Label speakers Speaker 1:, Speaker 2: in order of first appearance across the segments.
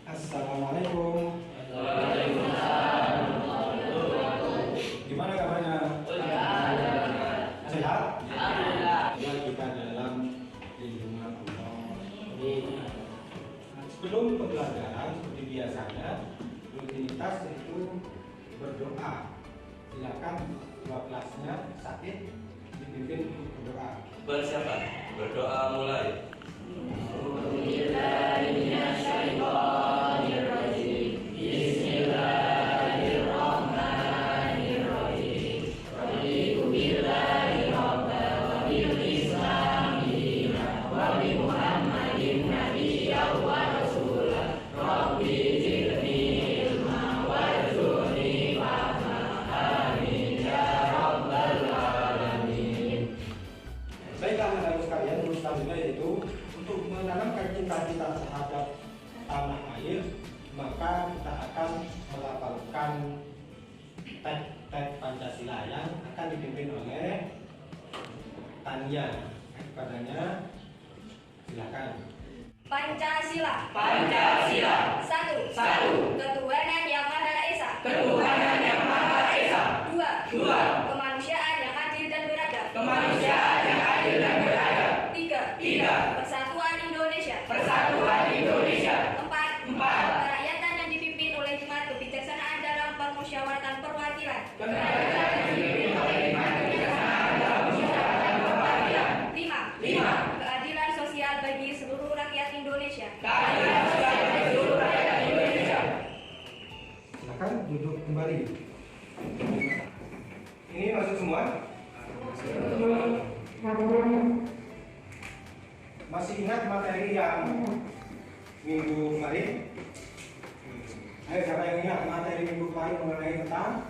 Speaker 1: Assalamualaikum. Gimana kabarnya? Sehat? Ya, kita dalam lindungan Allah. Sebelum pembelajaran seperti biasanya, rutinitas itu berdoa. Silakan dua kelasnya sakit dipimpin untuk berdoa.
Speaker 2: Bersiapa? Berdoa mulai.
Speaker 1: Baiklah, anak-anak sekalian, terus selanjutnya yaitu untuk menanamkan cinta kita terhadap tanah air, maka kita akan melafalkan teks Pancasila yang akan dipimpin oleh Tania. Kepadanya, silakan.
Speaker 3: Pancasila.
Speaker 4: Pancasila.
Speaker 3: Satu. Ketuhanan yang Maha Esa.
Speaker 4: Ketuhanan yang Maha Esa.
Speaker 3: Dua. Kemanusiaan yang adil dan beradab.
Speaker 4: Kemanusiaan yang adil dan beradab.
Speaker 3: Tiga. Persatuan Indonesia.
Speaker 4: Persatuan Indonesia.
Speaker 3: Empat. Kerakyatan yang dipimpin oleh hikmat kebijaksanaan dalam permusyawaratan perwakilan.
Speaker 4: Kerakyatan yang dipimpin oleh hikmat kebijaksanaan dalam permusyawaratan perwakilan.
Speaker 3: Lima. Keadilan sosial bagi seluruh rakyat Indonesia.
Speaker 4: Keadilan sosial bagi seluruh rakyat Indonesia.
Speaker 1: Silakan duduk kembali. Ini masuk semua? Masih ingat materi yang minggu kemarin? Ayo, siapa yang ingat materi minggu kemarin mengenai tentang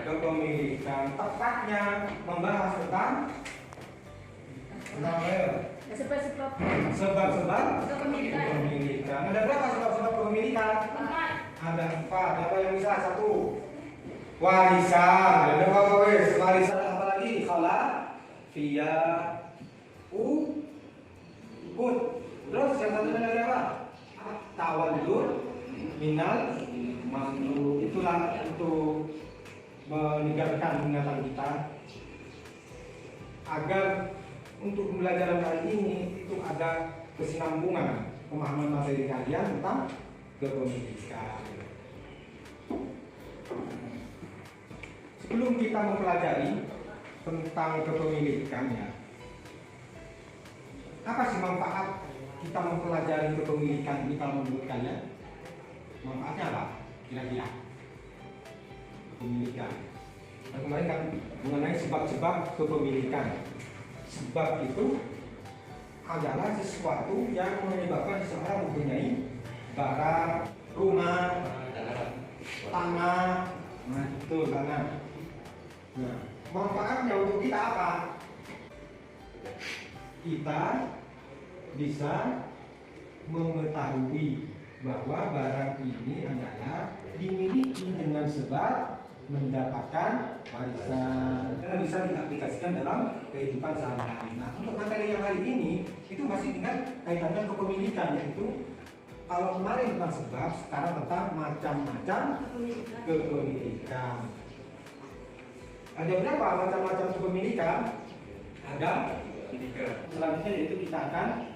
Speaker 1: kepemilikan? Tepatnya membahas tentang sebab-sebab kepemilikan. Ada berapa sebab-sebab kepemilikan? Ada 4. Apa yang bisa? 1. Warisan. Ada berapa wes? Warisan apa lagi? Khalafiyah. Ukut. Terus yang satunya lagi apa? Tawallud minal mamluk. Itulah untuk meninggalkan ingatan kita agar untuk pembelajaran kali ini itu ada kesinambungan pemahaman materi kalian tentang kepemilikan. Sebelum kita mempelajari tentang kepemilikannya, apa sih manfaat kita mempelajari kepemilikan ini kalau menurut kalian? Manfaatnya apa? Kira-kira kepemilikan. Nah, kemarin kan mengenai sebab-sebab kepemilikan. Sebab itu adalah sesuatu yang menyebabkan seseorang mempunyai barang, rumah, tanah. Nah, itu tanah. Nah, manfaatnya untuk kita apa? Kita bisa mengetahui bahwa barang ini adalah dimiliki dengan sebab mendapatkan warisan. Kita bisa diaplikasikan dalam kehidupan sehari-hari. Nah, untuk materi yang hari ini itu masih dengan kaitannya kepemilikan, yaitu kalau kemarin tentang sebab, sekarang tentang macam-macam kepemilikan. Ada berapa macam-macam kepemilikan? Ada 3. Selanjutnya yaitu kita akan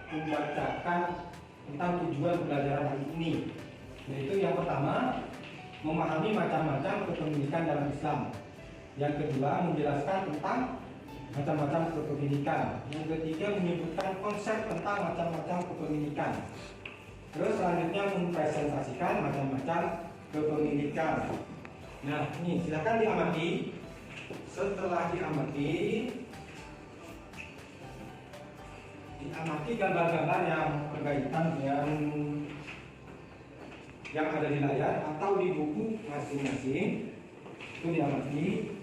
Speaker 1: membacakan tentang tujuan pembelajaran hari ini. Yaitu yang pertama, memahami macam-macam kepemilikan dalam Islam. Yang kedua, menjelaskan tentang macam-macam kepemilikan. Yang ketiga, menyebutkan konsep tentang macam-macam kepemilikan. Terus selanjutnya mempresentasikan macam-macam kepemilikan. Nah, ini silakan diamati. Setelah diamati gambar-gambar yang berkaitan dengan yang ada di layar atau di buku masing-masing. Itu diamati.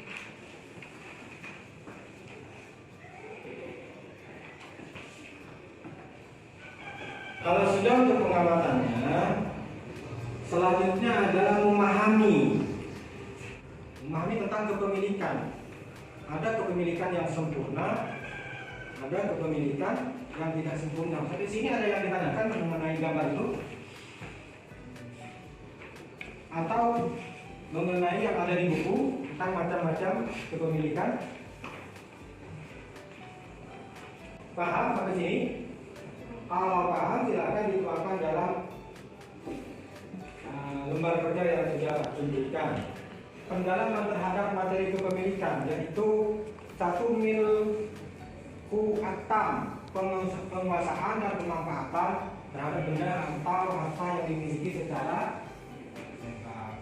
Speaker 1: Kalau sudah untuk pengamatannya, selanjutnya adalah memahami tentang kepemilikan. Ada kepemilikan yang sempurna, ada kepemilikan yang tidak sempurna. Di sini ada yang ditanyakan mengenai gambar itu, atau mengenai yang ada di buku tentang macam-macam kepemilikan. Paham sampai sini? Kalau paham silakan dituangkan dalam lembar kerja yang sudah tunjukkan. Pendalaman terhadap materi kepemilikan, yaitu 1 mil kuatam penguasaan dan pemanfaatan terhadap benda atau harta yang dimiliki secara lengkap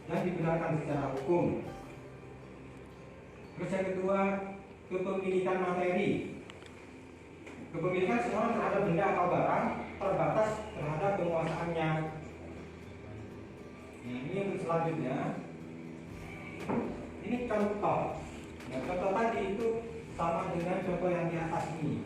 Speaker 1: yang digunakan secara hukum. Terus yang kedua, kepemilikan materi. Kepemilikan seseorang terhadap benda atau barang terbatas terhadap penguasaannya. Nah, ini yang selanjutnya. Ini contoh. Nah, contoh tadi itu sama dengan contoh yang di atas ini.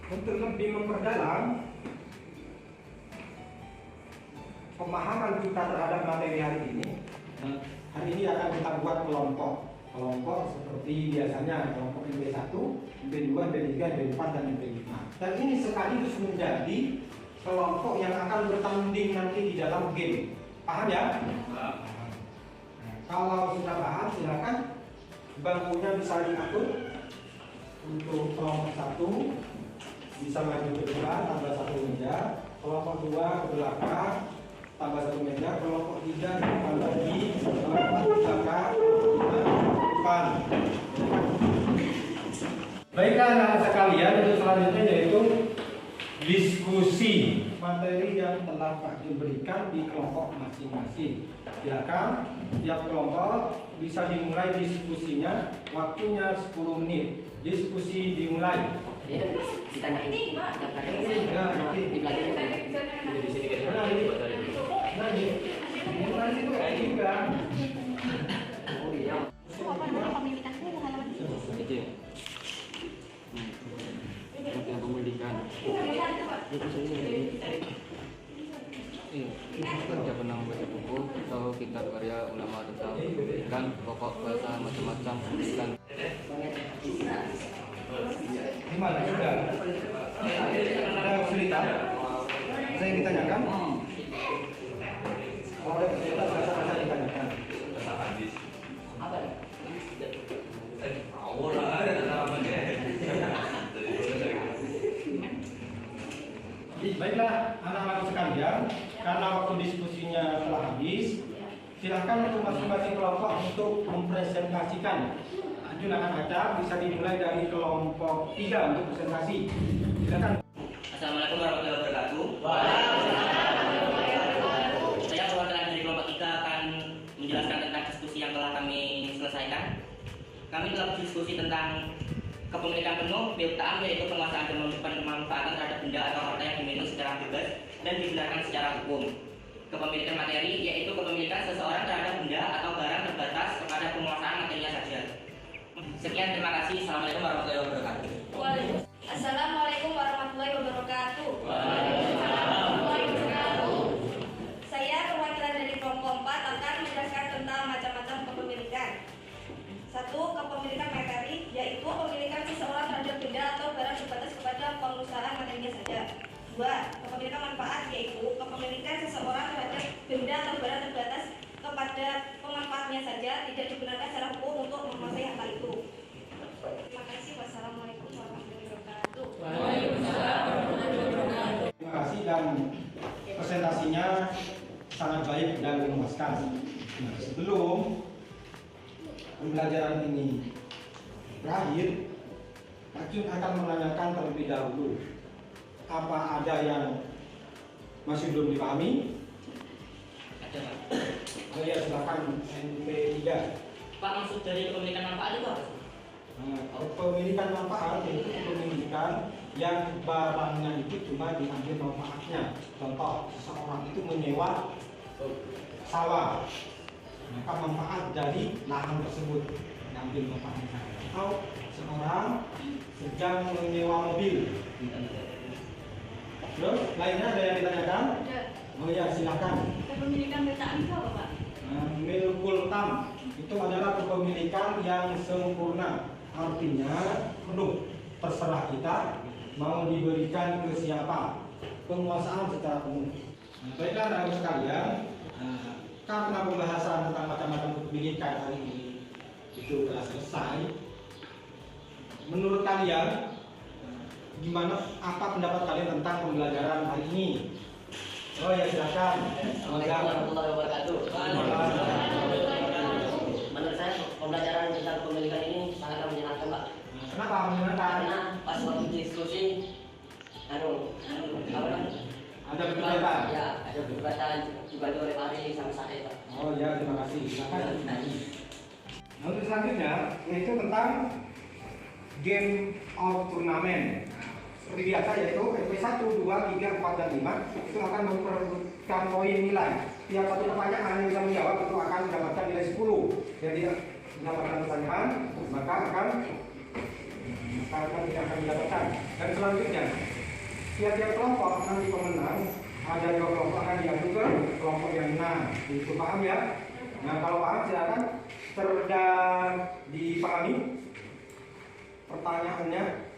Speaker 1: Untuk lebih memperdalam pemahaman kita terhadap materi hari ini akan kita buat kelompok seperti biasanya, kelompok MP1, MP2, MP3, MP4, dan MP5. Dan ini sekaligus menjadi kelompok yang akan bertanding nanti di dalam game. Paham ya? Nah, kalau sudah paham, silakan bangkunya bisa diatur. Untuk kelompok 1 bisa maju ke depan, tambah 1 meja. Kelompok 2 ke belakang, tambah 1 meja. Kelompok 3 ke depan lagi, kelompok 4 ke belakang, depan. Baiklah anak-anak sekalian, untuk selanjutnya yaitu diskusi materi yang telah Pak Jun berikan di kelompok masing-masing. Silakan tiap kelompok bisa dimulai diskusinya, waktunya 10 menit. Diskusi dimulai.
Speaker 4: Ditanya ini, Pak.
Speaker 1: Di
Speaker 2: di sini kan
Speaker 5: pemilikan kita pernah membaca buku atau kitab karya ulama tentang pendidikan, pokok bahasa macam-macam pendidikan.
Speaker 1: Gimana juga? Ada kesulitan? Saya yang ditanyakan? Kalau ada kesulitan, saya ditanyakan. Baiklah anak-anak sekalian, karena waktu diskusinya telah habis, silakan untuk masing-masing kelompok untuk mempresentasikan. Ajun akan baca, bisa dimulai dari kelompok 3 untuk presentasi. Silakan.
Speaker 6: Assalamualaikum warahmatullahi wabarakatuh. Saya perwakilan dari kelompok 3 akan menjelaskan tentang diskusi yang telah kami selesaikan. Kami telah berdiskusi tentang kepemilikan penuh, piutang, yaitu penguasaan dan pemanfaatan terhadap benda atau harta yang dimiliki secara bebas dan dibenarkan secara hukum. Kepemilikan materi, yaitu kepemilikan seseorang terhadap benda atau barang terbatas kepada penguasaan materinya saja. Sekian, terima kasih. Assalamualaikum warahmatullahi wabarakatuh.
Speaker 3: Assalamualaikum warahmatullahi wabarakatuh. Saya perwakilan dari kelompok 4 akan menjelaskan tentang macam-macam kepemilikan. 1. Kepemilikan materi, yaitu pemilikan seseorang terhadap benda atau barang terbatas kepada pengusahaan materinya saja. 2. Kepemilikan manfaat, yaitu kepemilikan seseorang terhadap benda atau barang terbatas kepada pemanfaatnya saja, tidak dibenarkan secara hukum untuk menguasai harta itu. Terima kasih. Wassalamualaikum warahmatullahi wabarakatuh.
Speaker 1: Terima kasih dan presentasinya sangat baik dan memuaskan. Nah, sebelum pembelajaran ini berakhir, Pak Jun akan menanyakan terlebih dahulu apa ada yang masih belum dipahami. Oh ya, silakan MP3.
Speaker 6: Pak, maksud dari kepemilikan manfaat itu apa sih?
Speaker 1: Kepemilikan manfaat yaitu kepemilikan yang barangnya itu cuma diambil manfaatnya. Contoh, seseorang itu menyewa sawah, maka manfaat dari lahan tersebut diambil manfaatnya. Atau seorang sedang menyewa mobil. Terus lainnya ada yang ditanyakan? Oh ya, silakan.
Speaker 3: Kepemilikan bertahan itu apa, Pak?
Speaker 1: Milkul tam itu adalah kepemilikan yang sempurna, artinya penuh, terserah kita mau diberikan ke siapa, penguasaan secara penuh. Baiklah rekan sekalian, karena pembahasan tentang macam-macam kepemilikan hari ini itu telah selesai. Menurut kalian, gimana? Apa pendapat kalian tentang pembelajaran hari ini? Oh ya, silakan.
Speaker 7: Assalamualaikum warahmatullahi wabarakatuh. Menurut saya pembelajaran tentang kepemilikan ini sangat menyenangkan, Pak.
Speaker 1: Kenapa menyenangkan?
Speaker 7: Karena pas waktu diskusi, apa namanya?
Speaker 1: Ada perdebatan.
Speaker 7: Ya, ada perdebatan dibantu oleh Pak Ari sama saya, Pak.
Speaker 1: Oh ya, terima kasih. Silakan. Nah, untuk selanjutnya yaitu tentang game of turnamen. Seperti biasa yaitu SP1, 2, 3, 4, dan 5 itu akan memperebutkan poin nilai. Tiap satu pertanyaan yang bisa menjawab itu akan mendapatkan nilai 10. Yang tidak mendapatkan pertanyaan maka akan tidak akan mendapatkan. Dan selanjutnya tiap-tiap kelompok nanti pemenang ada 2 kelompok akan diadu ke kelompok yang menang. Itu paham ya? Nah kalau paham silakan dipahami pertanyaannya.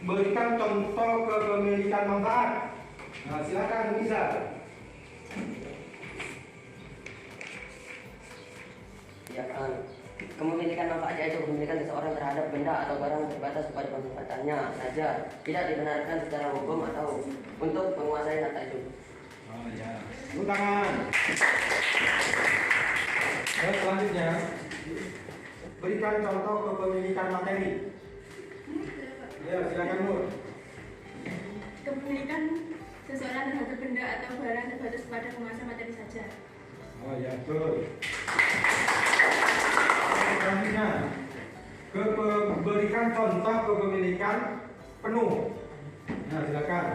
Speaker 1: Berikan contoh kepemilikan manfaat. Nah, silakan bisa.
Speaker 7: Ya, kepemilikan manfaat yaitu kepemilikan seseorang terhadap benda atau barang terbatas pada pemanfaatannya saja, tidak dibenarkan secara hukum atau untuk menguasai harta itu.
Speaker 1: Oh ya. Tepuk tangan. Dan selanjutnya berikan contoh kepemilikan materi. Ya, silakan Nur.
Speaker 8: Kepemilikan seseorang terhadap benda atau barang terbatas pada penguasa materi saja.
Speaker 1: Oh ya, betul. Selanjutnya, berikan contoh kepemilikan penuh. Nah, silakan.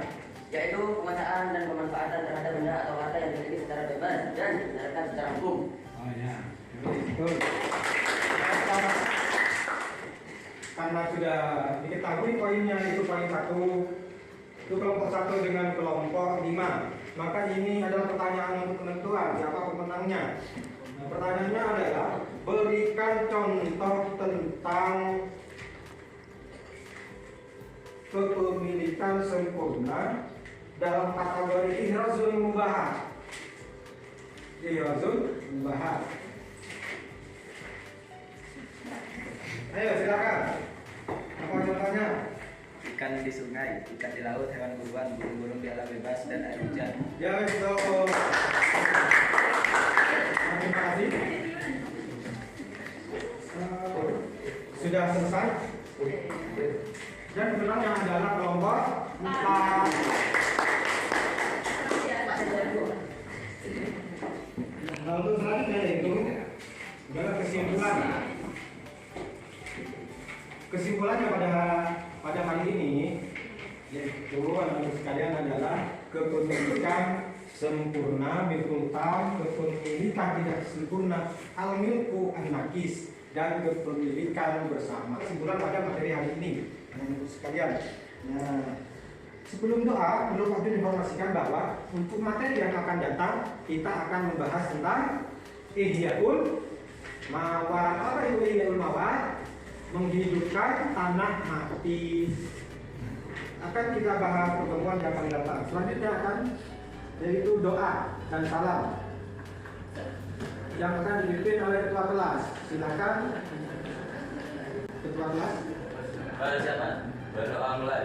Speaker 7: Yaitu penguasaan dan pemanfaatan terhadap benda atau harta yang dimiliki secara bebas dan dibenarkan secara hukum.
Speaker 1: Oh ya, betul. Karena sudah diketahui poinnya itu poin 1 itu kelompok 1 dengan kelompok 5, maka ini adalah pertanyaan untuk penentuan siapa pemenangnya. Nah, pertanyaannya adalah berikan contoh tentang kepemilikan sempurna dalam kategori ihrazul mubahat. Ihrazul mubahat. Ayo silakan. Apa contohnya?
Speaker 9: Ikan di sungai, ikan di laut, hewan buruan, burung-burung di alam bebas, dan air hujan.
Speaker 1: Ya betul. Terima kasih. Sudah selesai. Dan pemenangnya adalah kelompok 4. Nah, untuk selanjutnya yaitu adalah kesimpulan. Kesimpulannya pada hari ini yaitu anak sekalian adalah kepemilikan sempurna milkul tam, kepemilikan tidak sempurna al milku an-nakis, dan kepemilikan bersama. Kesimpulan pada materi hari ini anak sekalian. Nah, sebelum doa perlu kami informasikan bahwa untuk materi yang akan datang kita akan membahas tentang ihyaul mawat. Apa itu ihyaul mawat? Menghidupkan tanah mati. Akan kita bahas pertemuan yang akan datang. Selanjutnya akan yaitu doa dan salam yang akan dipimpin oleh ketua kelas. Silakan ketua kelas.
Speaker 9: Pada siapa? Berdoa mulai.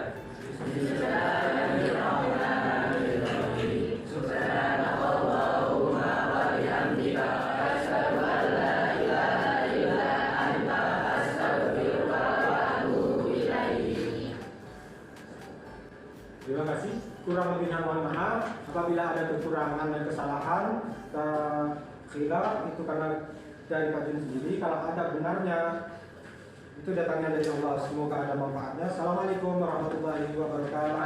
Speaker 1: Terima kasih. Kurang lebihnya mohon maaf apabila ada kekurangan dan kesalahan khilaf itu karena dari kajian sendiri. Kalau ada benarnya itu datangnya dari Allah. Semoga ada manfaatnya. Assalamualaikum warahmatullahi wabarakatuh.